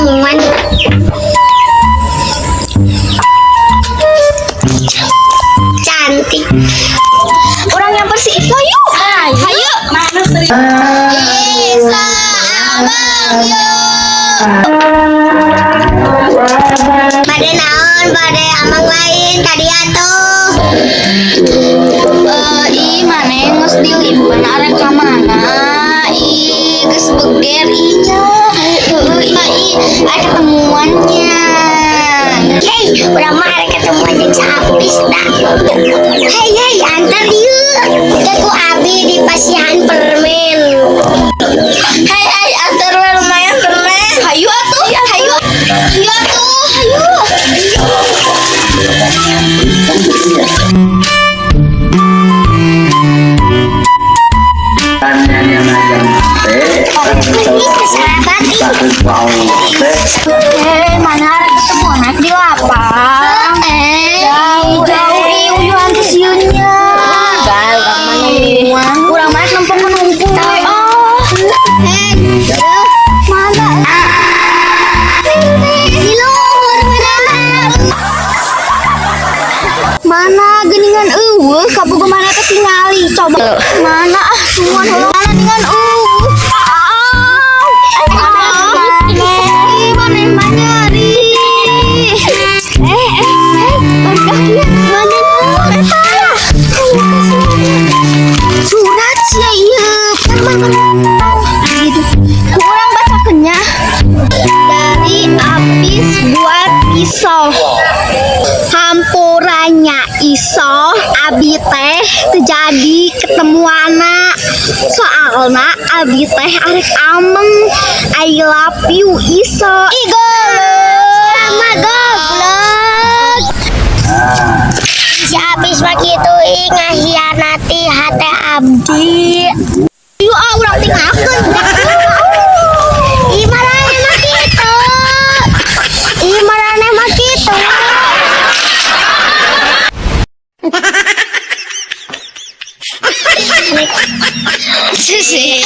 ketemuan. Cantik. Orang yang bersih Iso yuk. Ayo. Mana sering? Isa abang yuk. Pada naon, pada amang lain tadi atuh. Mana yang nges dilimpan arek ka mana? Geus beger inya. Ada ketemuannya. Hei, urang mah arek ketemuan jeung sapis dah. Hei, antar yuk. Ku abi di pasihan permen. Hei, antar we lumayan permen. Hayu atuh, hayu. Hayu atuh, hayu. Mana ada ketemu anak di lapang? Jauh uyuhan ke siunnya. Kurang mas numpuk. Mana? Di luhur mana geningan kabogo mana ketingali. Coba mana semua mana dengan surat sih iya kurang bacakannya dari Apis buat Iso hampurannya Iso abi teh terjadi ketemuana soalna abi teh arek ameng I love you Iso sama goblok si Apis mah kitu ngahianati hati abdi. Yuk urang tinggalkeun. Imarane mah kitu. Imarane mah kitu. Sisi.